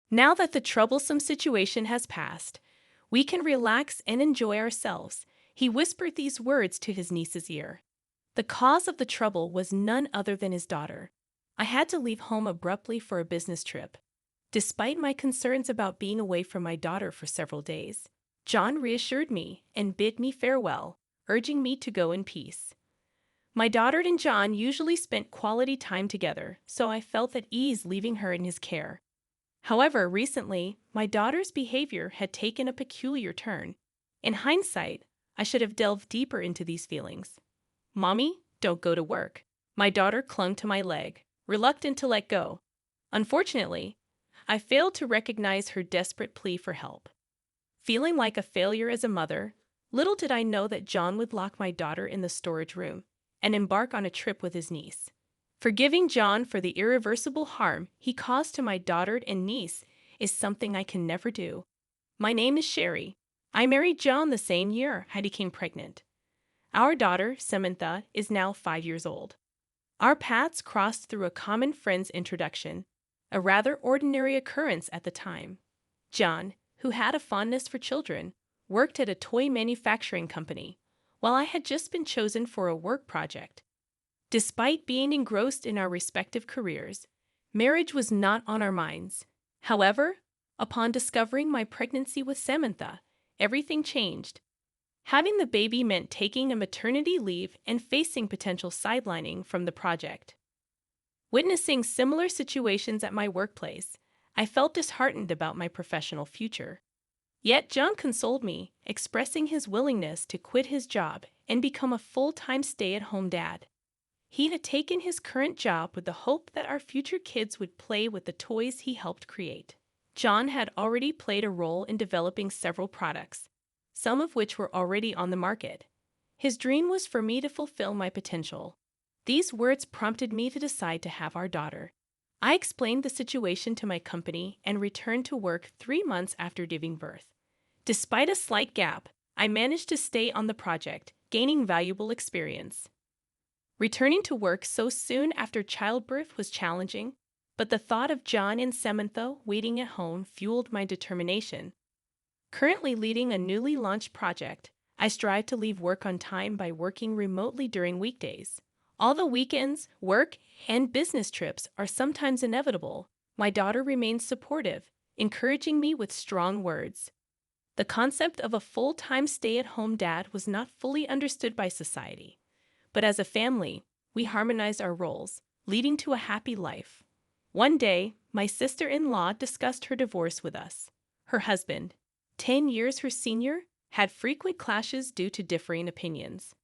Now that the troublesome situation has passed, we can relax and enjoy ourselves. He whispered these words to his niece's ear. The cause of the trouble was none other than his daughter. I had to leave home abruptly for a business trip. Despite my concerns about being away from my daughter for several days, John reassured me and bid me farewell, urging me to go in peace. My daughter and John usually spent quality time together, so I felt at ease leaving her in his care. However, recently, my daughter's behavior had taken a peculiar turn. In hindsight, I should have delved deeper into these feelings. "Mommy, don't go to work." My daughter clung to my leg, reluctant to let go. Unfortunately, I failed to recognize her desperate plea for help. Feeling like a failure as a mother, little did I know that John would lock my daughter in the storage room and embark on a trip with his niece. Forgiving John for the irreversible harm he caused to my daughter and niece is something I can never do. My name is Sherry. I married John the same year I became pregnant. Our daughter, Samantha, is now 5 years old. Our paths crossed through a common friend's introduction, a rather ordinary occurrence at the time. John, who had a fondness for children, worked at a toy manufacturing company, while I had just been chosen for a work project. Despite being engrossed in our respective careers, marriage was not on our minds. However, upon discovering my pregnancy with Samantha, everything changed. Having the baby meant taking a maternity leave and facing potential sidelining from the project. Witnessing similar situations at my workplace, I felt disheartened about my professional future. Yet John consoled me, expressing his willingness to quit his job and become a full-time stay-at-home dad. He had taken his current job with the hope that our future kids would play with the toys he helped create. John had already played a role in developing several products, some of which were already on the market. His dream was for me to fulfill my potential. These words prompted me to decide to have our daughter. I explained the situation to my company and returned to work 3 months after giving birth. Despite a slight gap, I managed to stay on the project, gaining valuable experience. Returning to work so soon after childbirth was challenging, but the thought of John and Samantha waiting at home fueled my determination. Currently leading a newly launched project, I strive to leave work on time by working remotely during weekdays. Although weekends, work, and business trips are sometimes inevitable, my daughter remains supportive, encouraging me with strong words. The concept of a full-time stay-at-home dad was not fully understood by society, but as a family, we harmonized our roles, leading to a happy life. One day, my sister-in-law discussed her divorce with us. Her husband, 10 years her senior, had frequent clashes due to differing opinions.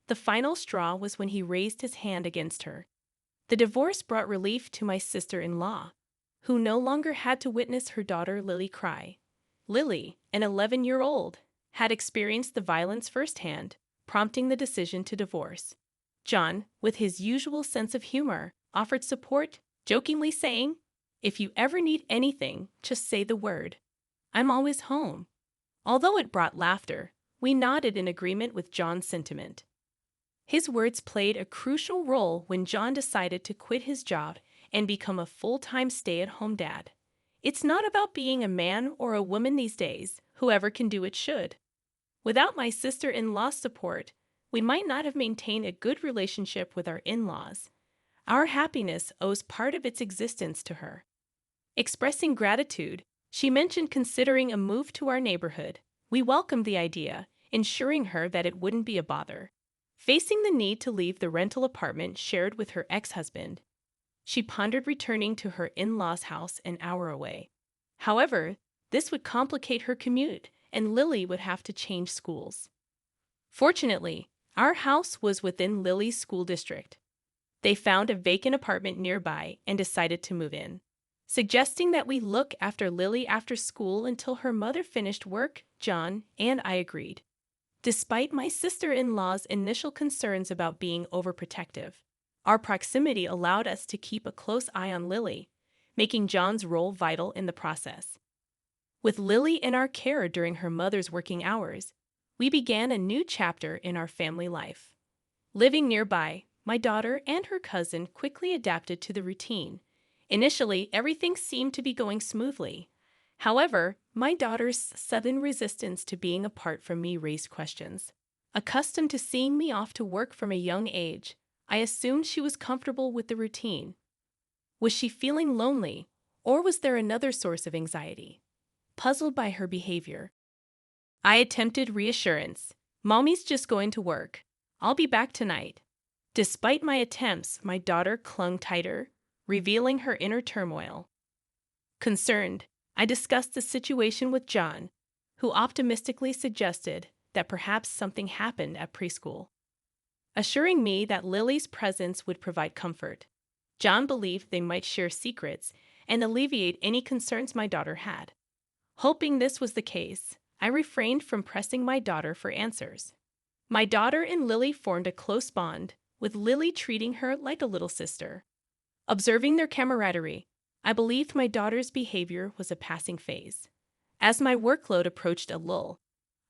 The final straw was when he raised his hand against her. The divorce brought relief to my sister-in-law, who no longer had to witness her daughter Lily cry. Lily, an 11-year-old, had experienced the violence firsthand, prompting the decision to divorce. John, with his usual sense of humor, offered support, jokingly saying, "If you ever need anything, just say the word. I'm always home." Although it brought laughter, we nodded in agreement with John's sentiment. His words played a crucial role when John decided to quit his job and become a full-time stay-at-home dad. It's not about being a man or a woman these days. Whoever can do it should. Without my sister-in-law's support, we might not have maintained a good relationship with our in-laws. Our happiness owes part of its existence to her. Expressing gratitude, she mentioned considering a move to our neighborhood. We welcomed the idea, ensuring her that it wouldn't be a bother. Facing the need to leave the rental apartment shared with her ex-husband, she pondered returning to her in-laws' house an hour away. However, this would complicate her commute, and Lily would have to change schools. Fortunately, our house was within Lily's school district. They found a vacant apartment nearby and decided to move in. Suggesting that we look after Lily after school until her mother finished work, John and I agreed. Despite my sister-in-law's initial concerns about being overprotective, our proximity allowed us to keep a close eye on Lily, making John's role vital in the process. With Lily in our care during her mother's working hours, we began a new chapter in our family life. Living nearby, my daughter and her cousin quickly adapted to the routine. Initially, everything seemed to be going smoothly. However, my daughter's sudden resistance to being apart from me raised questions. Accustomed to seeing me off to work from a young age, I assumed she was comfortable with the routine. Was she feeling lonely, or was there another source of anxiety? Puzzled by her behavior, I attempted reassurance. Mommy's just going to work. I'll be back tonight. Despite my attempts, my daughter clung tighter, revealing her inner turmoil. Concerned, I discussed the situation with John, who optimistically suggested that perhaps something happened at preschool. Assuring me that Lily's presence would provide comfort, John believed they might share secrets and alleviate any concerns my daughter had. Hoping this was the case, I refrained from pressing my daughter for answers. My daughter and Lily formed a close bond, with Lily treating her like a little sister. Observing their camaraderie, I believed my daughter's behavior was a passing phase. As my workload approached a lull,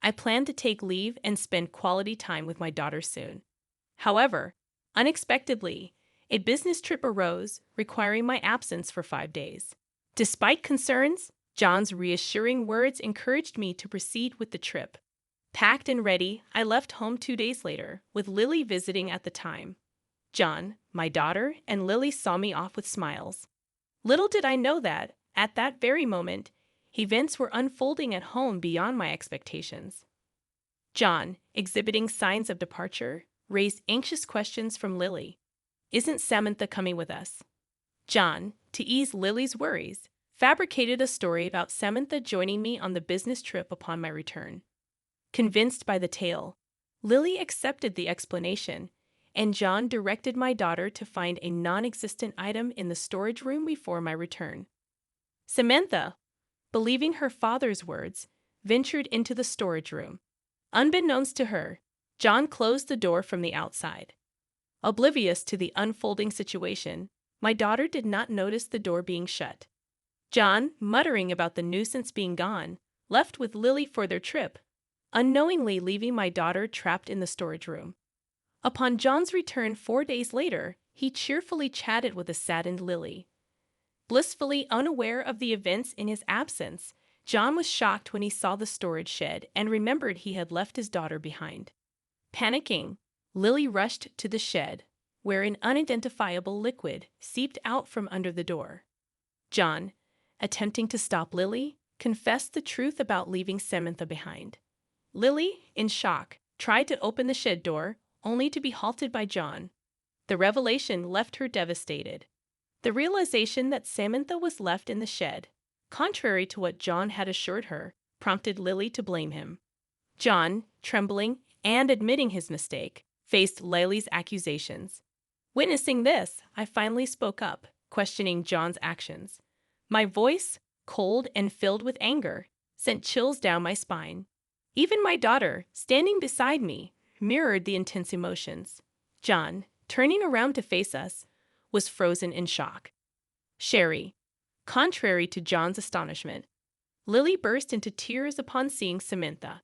I planned to take leave and spend quality time with my daughter soon. However, unexpectedly, a business trip arose, requiring my absence for 5 days. Despite concerns, John's reassuring words encouraged me to proceed with the trip. Packed and ready, I left home 2 days later, with Lily visiting at the time. John, my daughter, and Lily saw me off with smiles. Little did I know that, at that very moment, events were unfolding at home beyond my expectations. John, exhibiting signs of departure, raised anxious questions from Lily. Isn't Samantha coming with us? John, to ease Lily's worries, fabricated a story about Samantha joining me on the business trip upon my return. Convinced by the tale, Lily accepted the explanation, and John directed my daughter to find a non-existent item in the storage room before my return. Samantha, believing her father's words, ventured into the storage room. Unbeknownst to her, John closed the door from the outside. Oblivious to the unfolding situation, my daughter did not notice the door being shut. John, muttering about the nuisance being gone, left with Lily for their trip, unknowingly leaving my daughter trapped in the storage room. Upon John's return 4 days later, he cheerfully chatted with a saddened Lily. Blissfully unaware of the events in his absence, John was shocked when he saw the storage shed and remembered he had left his daughter behind. Panicking, Lily rushed to the shed, where an unidentifiable liquid seeped out from under the door. John, attempting to stop Lily, confessed the truth about leaving Samantha behind. Lily, in shock, tried to open the shed door, only to be halted by John. The revelation left her devastated. The realization that Samantha was left in the shed, contrary to what John had assured her, prompted Lily to blame him. John, trembling and admitting his mistake, faced Lily's accusations. Witnessing this, I finally spoke up, questioning John's actions. My voice, cold and filled with anger, sent chills down my spine. Even my daughter, standing beside me, mirrored the intense emotions. John, turning around to face us, was frozen in shock. Sherry. Contrary to John's astonishment, Lily burst into tears upon seeing Samantha.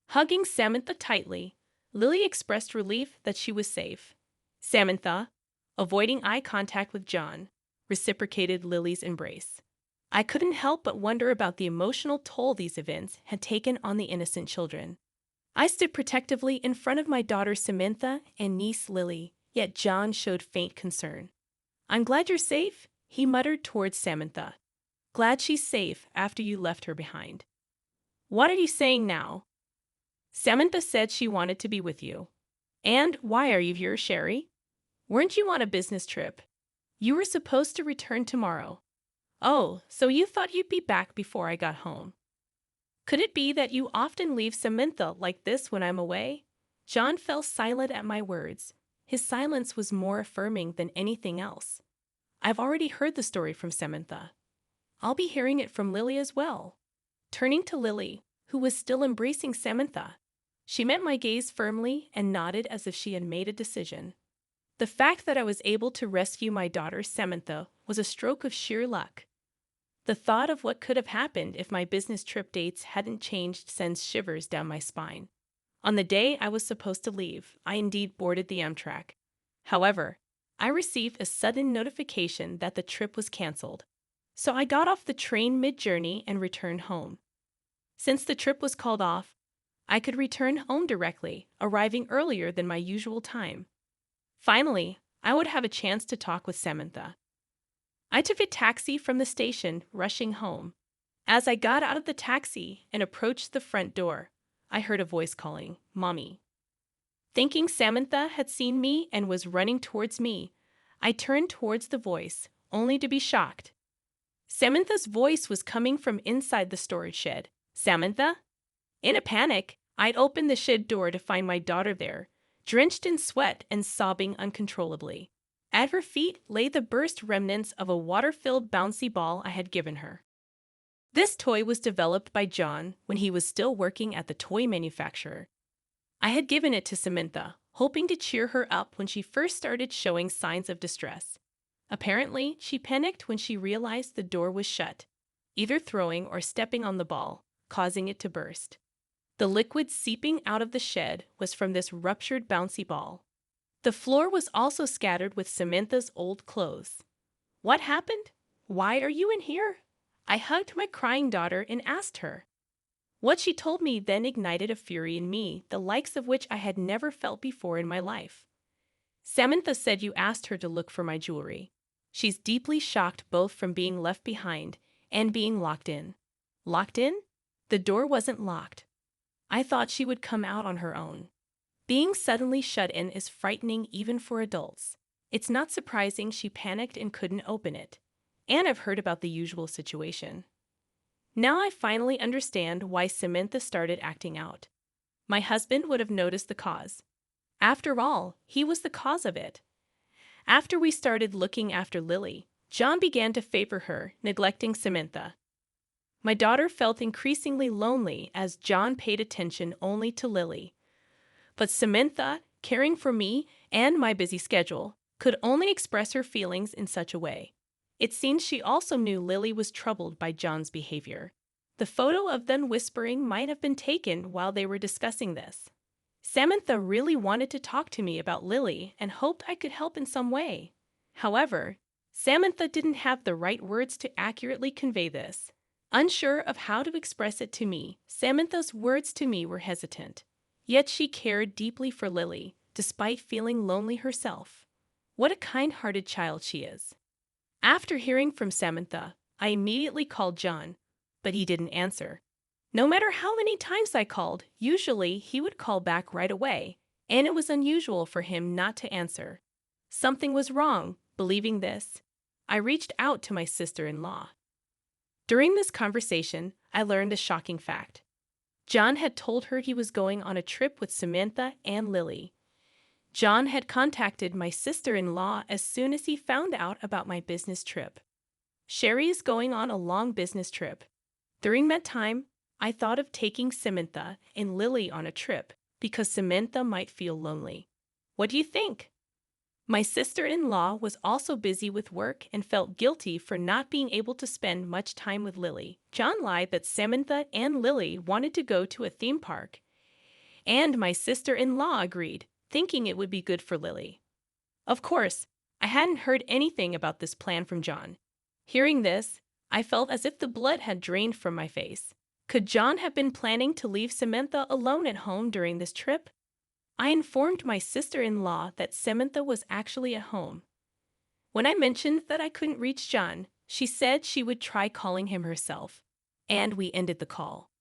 Hugging Samantha tightly, Lily expressed relief that she was safe. Samantha, avoiding eye contact with John, reciprocated Lily's embrace. I couldn't help but wonder about the emotional toll these events had taken on the innocent children. I stood protectively in front of my daughter Samantha and niece Lily, yet John showed faint concern. I'm glad you're safe, he muttered towards Samantha. Glad she's safe after you left her behind. What are you saying now? Samantha said she wanted to be with you. And why are you here, Sherry? Weren't you on a business trip? You were supposed to return tomorrow. Oh, so you thought you'd be back before I got home. Could it be that you often leave Samantha like this when I'm away? John fell silent at my words. His silence was more affirming than anything else. I've already heard the story from Samantha. I'll be hearing it from Lily as well. Turning to Lily, who was still embracing Samantha, she met my gaze firmly and nodded as if she had made a decision. The fact that I was able to rescue my daughter Samantha was a stroke of sheer luck. The thought of what could have happened if my business trip dates hadn't changed sends shivers down my spine. On the day I was supposed to leave, I indeed boarded the Amtrak. However, I received a sudden notification that the trip was canceled. so I got off the train mid-journey and returned home. Since the trip was called off, I could return home directly, arriving earlier than my usual time. Finally, I would have a chance to talk with Samantha. I took a taxi from the station, rushing home. As I got out of the taxi and approached the front door, I heard a voice calling, "Mommy." Thinking Samantha had seen me and was running towards me, I turned towards the voice, only to be shocked. Samantha's voice was coming from inside the storage shed. "Samantha?" In a panic, I'd opened the shed door to find my daughter there, drenched in sweat and sobbing uncontrollably. At her feet lay the burst remnants of a water-filled bouncy ball I had given her. This toy was developed by John when he was still working at the toy manufacturer. I had given it to Samantha, hoping to cheer her up when she first started showing signs of distress. Apparently, she panicked when she realized the door was shut, either throwing or stepping on the ball, causing it to burst. The liquid seeping out of the shed was from this ruptured bouncy ball. The floor was also scattered with Samantha's old clothes. "What happened? Why are you in here?" I hugged my crying daughter and asked her. What she told me then ignited a fury in me, the likes of which I had never felt before in my life. "Samantha said you asked her to look for my jewelry. She's deeply shocked both from being left behind and being locked in." "Locked in?" The door wasn't locked. I thought she would come out on her own. Being suddenly shut in is frightening even for adults. It's not surprising she panicked and couldn't open it. And I've heard about the usual situation. Now I finally understand why Samantha started acting out. My husband would have noticed the cause. After all, he was the cause of it. After we started looking after Lily, John began to favor her, neglecting Samantha. My daughter felt increasingly lonely as John paid attention only to Lily. But Samantha, caring for me and my busy schedule, could only express her feelings in such a way. It seems she also knew Lily was troubled by John's behavior. The photo of them whispering might have been taken while they were discussing this. Samantha really wanted to talk to me about Lily and hoped I could help in some way. However, Samantha didn't have the right words to accurately convey this. Unsure of how to express it to me, Samantha's words to me were hesitant. Yet she cared deeply for Lily, despite feeling lonely herself. What a kind-hearted child she is. After hearing from Samantha, I immediately called John, but he didn't answer. No matter how many times I called, usually he would call back right away, and it was unusual for him not to answer. Something was wrong. Believing this, I reached out to my sister-in-law. During this conversation, I learned a shocking fact. John had told her he was going on a trip with Samantha and Lily. John had contacted my sister-in-law as soon as he found out about my business trip. Sherry is going on a long business trip. During that time, I thought of taking Samantha and Lily on a trip because Samantha might feel lonely. What do you think? My sister-in-law was also busy with work and felt guilty for not being able to spend much time with Lily. John lied that Samantha and Lily wanted to go to a theme park, and my sister-in-law agreed, thinking it would be good for Lily. Of course, I hadn't heard anything about this plan from John. Hearing this, I felt as if the blood had drained from my face. Could John have been planning to leave Samantha alone at home during this trip? I informed my sister-in-law that Samantha was actually at home. When I mentioned that I couldn't reach John, she said she would try calling him herself, and we ended the call.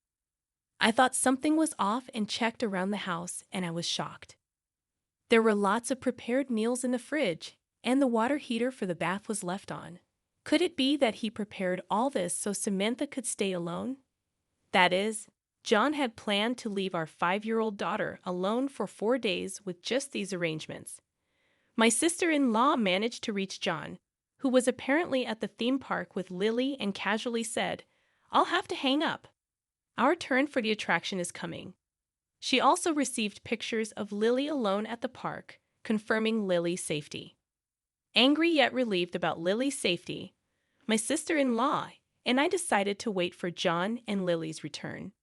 I thought something was off and checked around the house, and I was shocked. There were lots of prepared meals in the fridge, and the water heater for the bath was left on. Could it be that he prepared all this so Samantha could stay alone? That is, John had planned to leave our 5-year-old daughter alone for 4 days with just these arrangements. My sister-in-law managed to reach John, who was apparently at the theme park with Lily, and casually said, "I'll have to hang up. Our turn for the attraction is coming." She also received pictures of Lily alone at the park, confirming Lily's safety. Angry yet relieved about Lily's safety, my sister-in-law and I decided to wait for John and Lily's return.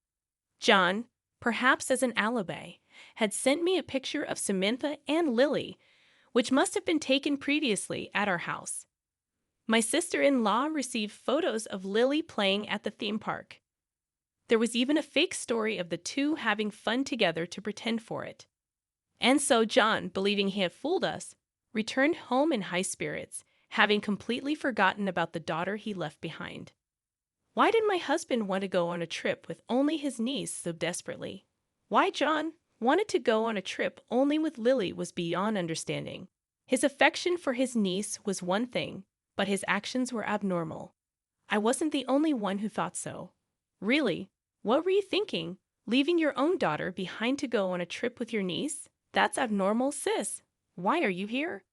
John, perhaps as an alibi, had sent me a picture of Samantha and Lily, which must have been taken previously at our house. My sister-in-law received photos of Lily playing at the theme park. There was even a fake story of the two having fun together to pretend for it. And so John, believing he had fooled us, returned home in high spirits, having completely forgotten about the daughter he left behind. Why did my husband want to go on a trip with only his niece so desperately? Why John wanted to go on a trip only with Lily was beyond understanding. His affection for his niece was one thing, but his actions were abnormal. I wasn't the only one who thought so. Really? What were you thinking? Leaving your own daughter behind to go on a trip with your niece? That's abnormal, sis. Why are you here?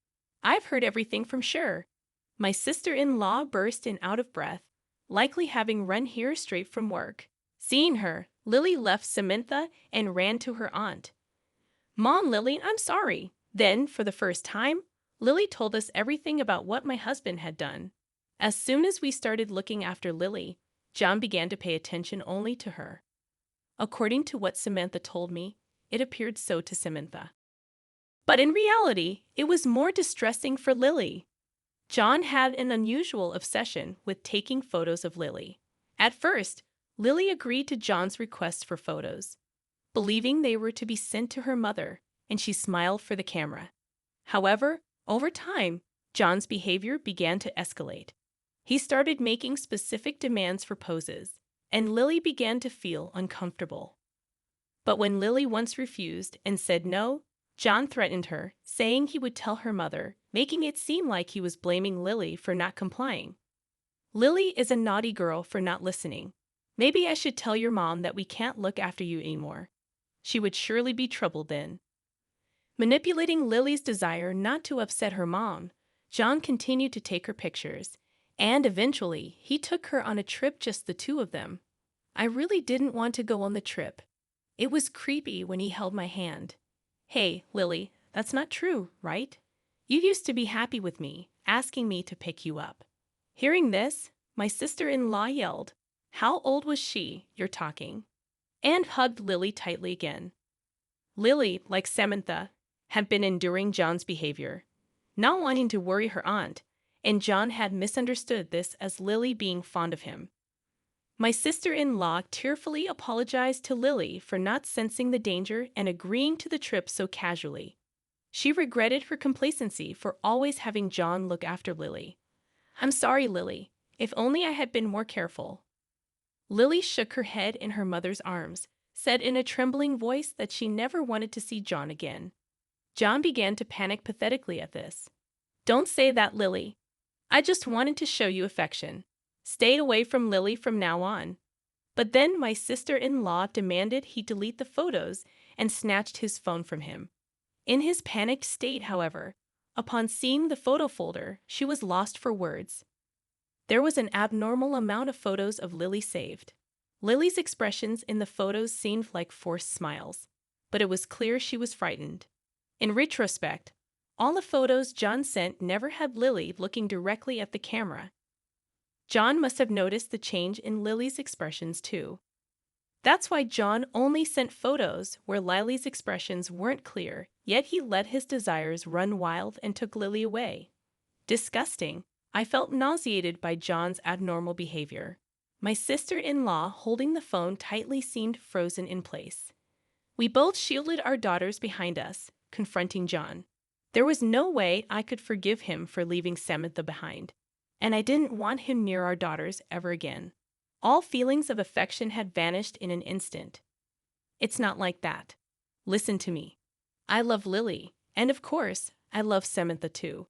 I've heard everything from Sure. My sister-in-law burst in out of breath, likely having run here straight from work. Seeing her, Lily left Samantha and ran to her aunt. Mom, Lily, I'm sorry. Then, for the first time, Lily told us everything about what my husband had done. As soon as we started looking after Lily, John began to pay attention only to her. According to what Samantha told me, it appeared so to Samantha. But in reality, it was more distressing for Lily. John had an unusual obsession with taking photos of Lily. At first, Lily agreed to John's request for photos, believing they were to be sent to her mother, and she smiled for the camera. However, over time, John's behavior began to escalate. He started making specific demands for poses, and Lily began to feel uncomfortable. But when Lily once refused and said no, John threatened her, saying he would tell her mother, making it seem like he was blaming Lily for not complying. Lily is a naughty girl for not listening. Maybe I should tell your mom that we can't look after you anymore. She would surely be troubled then. Manipulating Lily's desire not to upset her mom, John continued to take her pictures, and eventually he took her on a trip, just the two of them. I really didn't want to go on the trip. It was creepy when he held my hand. Hey, Lily, that's not true, right? You used to be happy with me, asking me to pick you up. Hearing this, my sister-in-law yelled, "How old was she, you're talking?" and hugged Lily tightly again. Lily, like Samantha, had been enduring John's behavior, not wanting to worry her aunt, and John had misunderstood this as Lily being fond of him. My sister-in-law tearfully apologized to Lily for not sensing the danger and agreeing to the trip so casually. She regretted her complacency for always having John look after Lily. "I'm sorry, Lily. If only I had been more careful." Lily shook her head in her mother's arms, said in a trembling voice that she never wanted to see John again. John began to panic pathetically at this. "Don't say that, Lily. I just wanted to show you affection. Stay away from Lily from now on." But then my sister-in-law demanded he delete the photos and snatched his phone from him. In his panicked state, however, upon seeing the photo folder, she was lost for words. There was an abnormal amount of photos of Lily saved. Lily's expressions in the photos seemed like forced smiles, but it was clear she was frightened. In retrospect, all the photos John sent never had Lily looking directly at the camera. John must have noticed the change in Lily's expressions too. That's why John only sent photos where Lily's expressions weren't clear, yet he let his desires run wild and took Lily away. Disgusting. I felt nauseated by John's abnormal behavior. My sister-in-law, holding the phone tightly, seemed frozen in place. We both shielded our daughters behind us, confronting John. There was no way I could forgive him for leaving Samantha behind, and I didn't want him near our daughters ever again. All feelings of affection had vanished in an instant. It's not like that. Listen to me. I love Lily, and of course, I love Samantha too.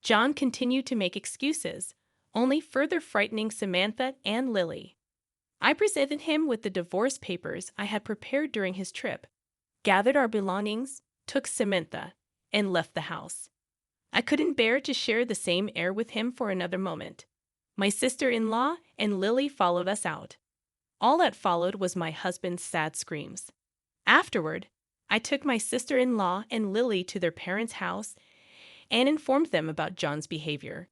John continued to make excuses, only further frightening Samantha and Lily. I presented him with the divorce papers I had prepared during his trip, gathered our belongings, took Samantha, and left the house. I couldn't bear to share the same air with him for another moment. My sister-in-law and Lily followed us out. All that followed was my husband's sad screams. Afterward, I took my sister-in-law and Lily to their parents' house and informed them about John's behavior.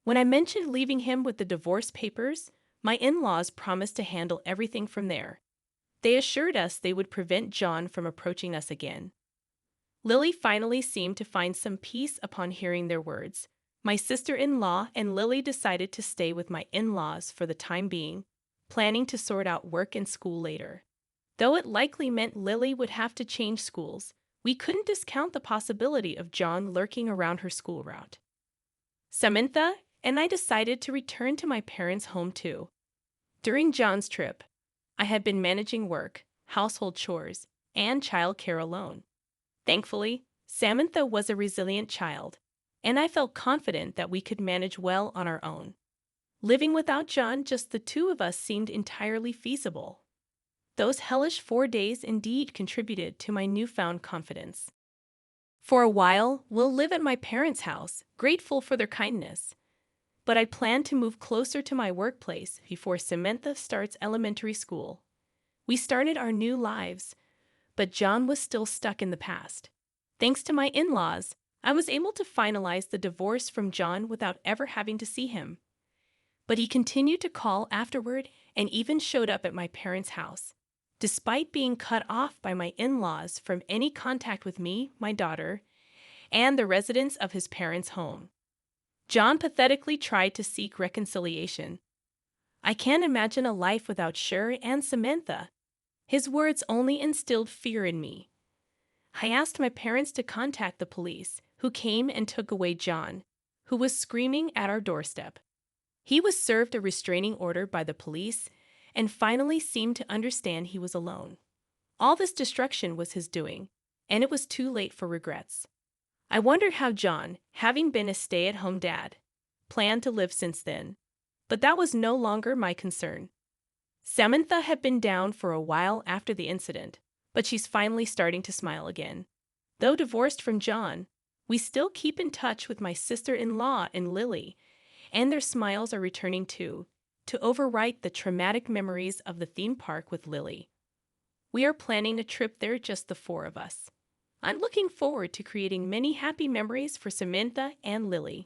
When I mentioned leaving him with the divorce papers, my in-laws promised to handle everything from there. They assured us they would prevent John from approaching us again. Lily finally seemed to find some peace upon hearing their words, My sister-in-law and Lily decided to stay with my in-laws for the time being, planning to sort out work and school later. Though it likely meant Lily would have to change schools, we couldn't discount the possibility of John lurking around her school route. Samantha and I decided to return to my parents' home too. During John's trip, I had been managing work, household chores, and childcare alone. Thankfully, Samantha was a resilient child, and I felt confident that we could manage well on our own. Living without John, just the two of us seemed entirely feasible. Those hellish 4 days indeed contributed to my newfound confidence. For a while, we'll live at my parents' house, grateful for their kindness. But I plan to move closer to my workplace before Samantha starts elementary school. We started our new lives, but John was still stuck in the past. Thanks to my in-laws, I was able to finalize the divorce from John without ever having to see him. But he continued to call afterward and even showed up at my parents' house, despite being cut off by my in-laws from any contact with me, my daughter, and the residents of his parents' home. John pathetically tried to seek reconciliation. "I can't imagine a life without Sher and Samantha." His words only instilled fear in me. I asked my parents to contact the police, who came and took away John, who was screaming at our doorstep. He was served a restraining order by the police and finally seemed to understand he was alone. All this destruction was his doing, and it was too late for regrets. I wondered how John, having been a stay-at-home dad, planned to live since then. But that was no longer my concern. Samantha had been down for a while after the incident, but she's finally starting to smile again. Though divorced from John, we still keep in touch with my sister-in-law and Lily, and their smiles are returning too, to overwrite the traumatic memories of the theme park with Lily. We are planning a trip there, just the four of us. I'm looking forward to creating many happy memories for Samantha and Lily.